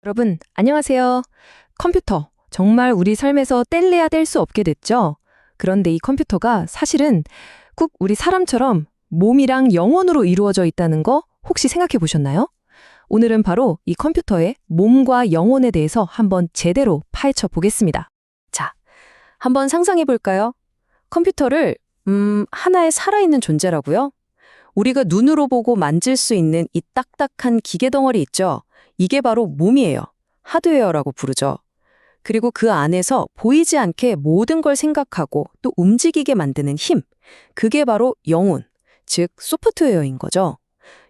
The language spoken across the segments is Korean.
여러분, 안녕하세요. 컴퓨터, 정말 우리 삶에서 뗄래야 뗄 수 없게 됐죠? 그런데 이 컴퓨터가 사실은 꼭 우리 사람처럼 몸이랑 영혼으로 이루어져 있다는 거 혹시 생각해 보셨나요? 오늘은 바로 이 컴퓨터의 몸과 영혼에 대해서 한번 제대로 파헤쳐 보겠습니다. 자, 한번 상상해 볼까요? 컴퓨터를, 하나의 살아있는 존재라고요? 우리가 눈으로 보고 만질 수 있는 이 딱딱한 기계 덩어리 있죠? 이게 바로 몸이에요. 하드웨어라고 부르죠. 그리고 그 안에서 보이지 않게 모든 걸 생각하고 또 움직이게 만드는 힘. 그게 바로 영혼, 즉 소프트웨어인 거죠.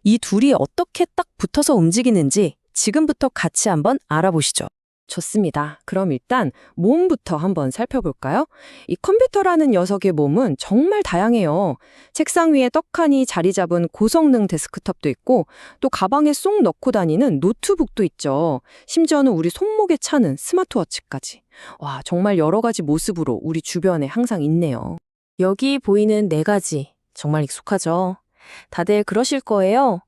이 둘이 어떻게 딱 붙어서 움직이는지 지금부터 같이 한번 알아보시죠. 좋습니다. 그럼 일단 몸부터 한번 살펴볼까요? 이 컴퓨터라는 녀석의 몸은 정말 다양해요. 책상 위에 떡하니 자리 잡은 고성능 데스크톱도 있고 또 가방에 쏙 넣고 다니는 노트북도 있죠. 심지어는 우리 손목에 차는 스마트워치까지. 와, 정말 여러 가지 모습으로 우리 주변에 항상 있네요. 여기 보이는 네 가지 정말 익숙하죠? 다들 그러실 거예요.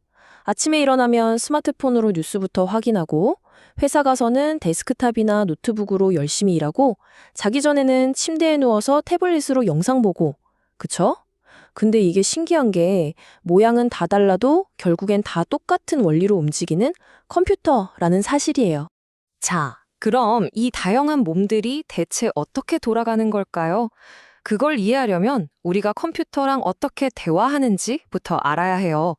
아침에 일어나면 스마트폰으로 뉴스부터 확인하고 회사 가서는 데스크탑이나 노트북으로 열심히 일하고 자기 전에는 침대에 누워서 태블릿으로 영상 보고 그쵸? 근데 이게 신기한 게 모양은 다 달라도 결국엔 다 똑같은 원리로 움직이는 컴퓨터라는 사실이에요. 자, 그럼 이 다양한 몸들이 대체 어떻게 돌아가는 걸까요? 그걸 이해하려면 우리가 컴퓨터랑 어떻게 대화하는지부터 알아야 해요.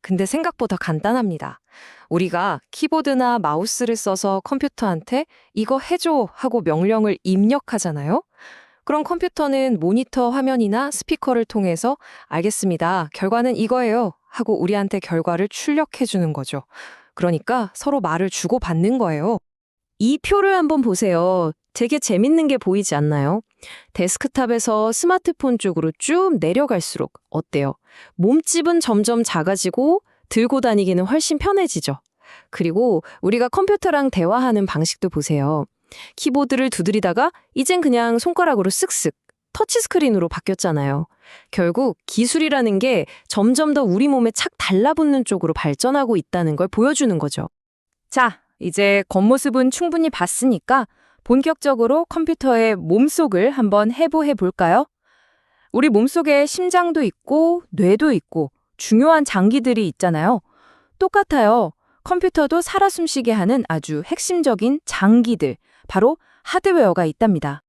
근데 생각보다 간단합니다. 우리가 키보드나 마우스를 써서 컴퓨터한테 이거 해줘 하고 명령을 입력하잖아요. 그럼 컴퓨터는 모니터 화면이나 스피커를 통해서 알겠습니다. 결과는 이거예요 하고 우리한테 결과를 출력해 주는 거죠. 그러니까 서로 말을 주고받는 거예요. 이 표를 한번 보세요. 되게 재밌는 게 보이지 않나요? 데스크탑에서 스마트폰 쪽으로 쭉 내려갈수록 어때요? 몸집은 점점 작아지고 들고 다니기는 훨씬 편해지죠. 그리고 우리가 컴퓨터랑 대화하는 방식도 보세요. 키보드를 두드리다가 이젠 그냥 손가락으로 쓱쓱 터치스크린으로 바뀌었잖아요. 결국 기술이라는 게 점점 더 우리 몸에 착 달라붙는 쪽으로 발전하고 있다는 걸 보여주는 거죠. 자, 이제 겉모습은 충분히 봤으니까 본격적으로 컴퓨터의 몸속을 한번 해부해 볼까요? 우리 몸속에 심장도 있고 뇌도 있고 중요한 장기들이 있잖아요. 똑같아요. 컴퓨터도 살아 숨쉬게 하는 아주 핵심적인 장기들, 바로 하드웨어가 있답니다.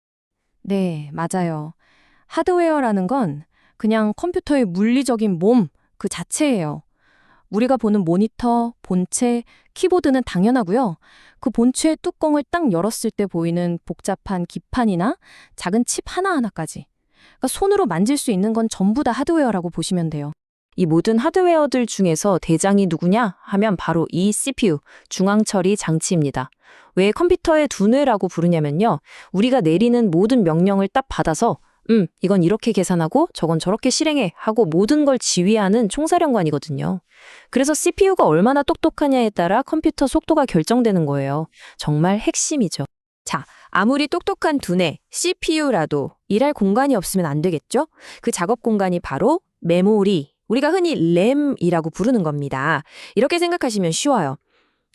네, 맞아요. 하드웨어라는 건 그냥 컴퓨터의 물리적인 몸 그 자체예요. 우리가 보는 모니터, 본체, 키보드는 당연하고요. 그 본체의 뚜껑을 딱 열었을 때 보이는 복잡한 기판이나 작은 칩 하나하나까지. 그러니까 손으로 만질 수 있는 건 전부 다 하드웨어라고 보시면 돼요. 이 모든 하드웨어들 중에서 대장이 누구냐 하면 바로 이 CPU, 중앙처리 장치입니다. 왜 컴퓨터의 두뇌라고 부르냐면요. 우리가 내리는 모든 명령을 딱 받아서 이건 이렇게 계산하고 저건 저렇게 실행해 하고 모든 걸 지휘하는 총사령관이거든요. 그래서 CPU가 얼마나 똑똑하냐에 따라 컴퓨터 속도가 결정되는 거예요. 정말 핵심이죠. 자, 아무리 똑똑한 두뇌, CPU라도 일할 공간이 없으면 안 되겠죠? 그 작업 공간이 바로 메모리, 우리가 흔히 램이라고 부르는 겁니다. 이렇게 생각하시면 쉬워요.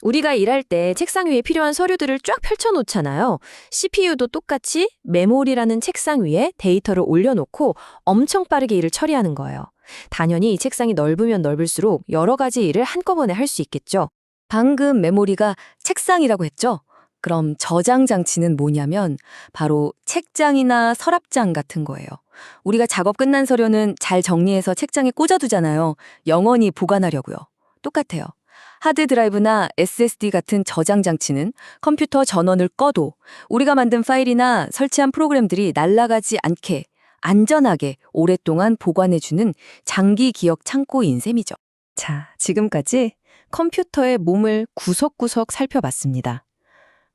우리가 일할 때 책상 위에 필요한 서류들을 쫙 펼쳐놓잖아요. CPU도 똑같이 메모리라는 책상 위에 데이터를 올려놓고 엄청 빠르게 일을 처리하는 거예요. 당연히 이 책상이 넓으면 넓을수록 여러 가지 일을 한꺼번에 할 수 있겠죠. 방금 메모리가 책상이라고 했죠? 그럼 저장 장치는 뭐냐면 바로 책장이나 서랍장 같은 거예요. 우리가 작업 끝난 서류는 잘 정리해서 책장에 꽂아두잖아요. 영원히 보관하려고요. 똑같아요. 하드 드라이브나 SSD 같은 저장 장치는 컴퓨터 전원을 꺼도 우리가 만든 파일이나 설치한 프로그램들이 날아가지 않게 안전하게 오랫동안 보관해주는 장기 기억 창고인 셈이죠. 자, 지금까지 컴퓨터의 몸을 구석구석 살펴봤습니다.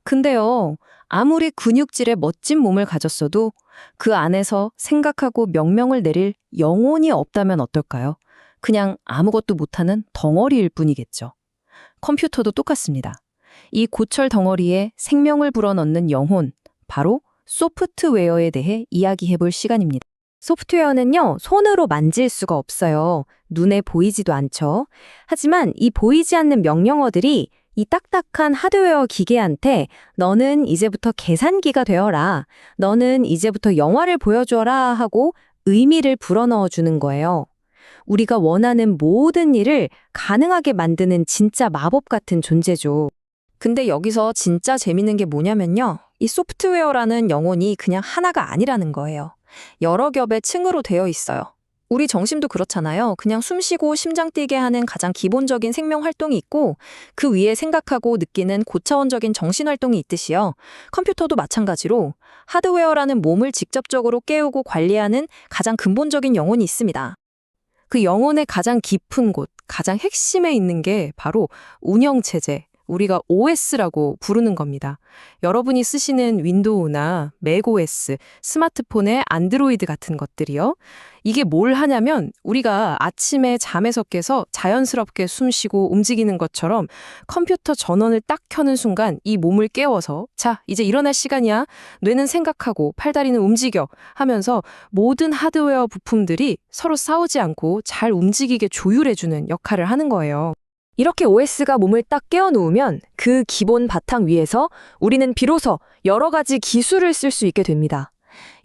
근데요, 아무리 근육질의 멋진 몸을 가졌어도 그 안에서 생각하고 명령을 내릴 영혼이 없다면 어떨까요? 그냥 아무것도 못하는 덩어리일 뿐이겠죠. 컴퓨터도 똑같습니다. 이 고철 덩어리에 생명을 불어넣는 영혼, 바로 소프트웨어에 대해 이야기해 볼 시간입니다. 소프트웨어는요, 손으로 만질 수가 없어요. 눈에 보이지도 않죠. 하지만 이 보이지 않는 명령어들이 이 딱딱한 하드웨어 기계한테 너는 이제부터 계산기가 되어라. 너는 이제부터 영화를 보여줘라 하고 의미를 불어넣어 주는 거예요. 우리가 원하는 모든 일을 가능하게 만드는 진짜 마법 같은 존재죠. 근데 여기서 진짜 재밌는 게 뭐냐면요. 이 소프트웨어라는 영혼이 그냥 하나가 아니라는 거예요. 여러 겹의 층으로 되어 있어요. 우리 정신도 그렇잖아요. 그냥 숨 쉬고 심장 뛰게 하는 가장 기본적인 생명 활동이 있고 그 위에 생각하고 느끼는 고차원적인 정신 활동이 있듯이요. 컴퓨터도 마찬가지로 하드웨어라는 몸을 직접적으로 깨우고 관리하는 가장 근본적인 영혼이 있습니다. 그 영혼의 가장 깊은 곳, 가장 핵심에 있는 게 바로 운영체제, 우리가 OS라고 부르는 겁니다. 여러분이 쓰시는 윈도우나 맥OS, 스마트폰의 안드로이드 같은 것들이요. 이게 뭘 하냐면 우리가 아침에 잠에서 깨서 자연스럽게 숨 쉬고 움직이는 것처럼 컴퓨터 전원을 딱 켜는 순간 이 몸을 깨워서 자, 이제 일어날 시간이야. 뇌는 생각하고 팔다리는 움직여 하면서 모든 하드웨어 부품들이 서로 싸우지 않고 잘 움직이게 조율해주는 역할을 하는 거예요. 이렇게 OS가 몸을 딱 깨워놓으면 그 기본 바탕 위에서 우리는 비로소 여러 가지 기술을 쓸 수 있게 됩니다.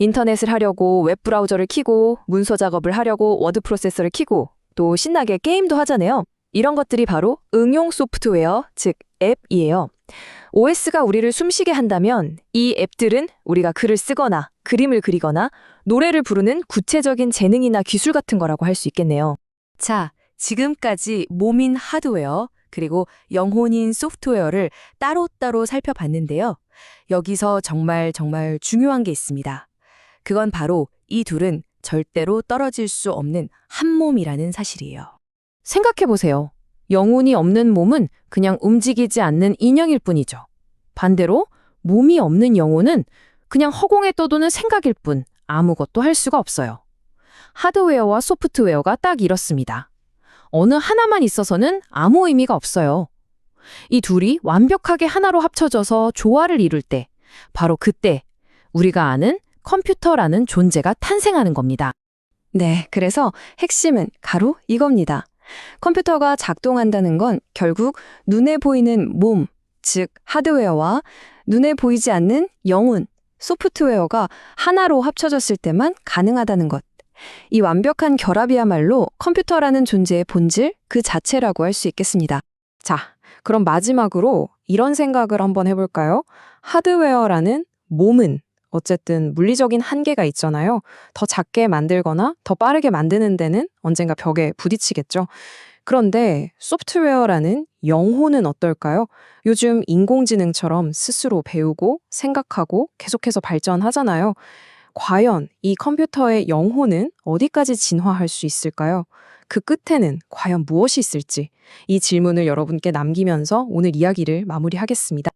인터넷을 하려고 웹브라우저를 켜고 문서 작업을 하려고 워드 프로세서를 켜고 또 신나게 게임도 하잖아요. 이런 것들이 바로 응용 소프트웨어, 즉 앱이에요. OS가 우리를 숨쉬게 한다면 이 앱들은 우리가 글을 쓰거나 그림을 그리거나 노래를 부르는 구체적인 재능이나 기술 같은 거라고 할 수 있겠네요. 자, 지금까지 몸인 하드웨어 그리고 영혼인 소프트웨어를 따로따로 살펴봤는데요. 여기서 정말 중요한 게 있습니다. 그건 바로 이 둘은 절대로 떨어질 수 없는 한 몸이라는 사실이에요. 생각해보세요. 영혼이 없는 몸은 그냥 움직이지 않는 인형일 뿐이죠. 반대로 몸이 없는 영혼은 그냥 허공에 떠도는 생각일 뿐 아무것도 할 수가 없어요. 하드웨어와 소프트웨어가 딱 이렇습니다. 어느 하나만 있어서는 아무 의미가 없어요. 이 둘이 완벽하게 하나로 합쳐져서 조화를 이룰 때, 바로 그때 우리가 아는 컴퓨터라는 존재가 탄생하는 겁니다. 네, 그래서 핵심은 바로 이겁니다. 컴퓨터가 작동한다는 건 결국 눈에 보이는 몸, 즉 하드웨어와 눈에 보이지 않는 영혼, 소프트웨어가 하나로 합쳐졌을 때만 가능하다는 것. 이 완벽한 결합이야말로 컴퓨터라는 존재의 본질 그 자체라고 할 수 있겠습니다. 자, 그럼 마지막으로 이런 생각을 한번 해볼까요? 하드웨어라는 몸은 어쨌든 물리적인 한계가 있잖아요. 더 작게 만들거나 더 빠르게 만드는 데는 언젠가 벽에 부딪히겠죠. 그런데 소프트웨어라는 영혼은 어떨까요? 요즘 인공지능처럼 스스로 배우고 생각하고 계속해서 발전하잖아요. 과연 이 컴퓨터의 영혼은 어디까지 진화할 수 있을까요? 그 끝에는 과연 무엇이 있을지 이 질문을 여러분께 남기면서 오늘 이야기를 마무리하겠습니다.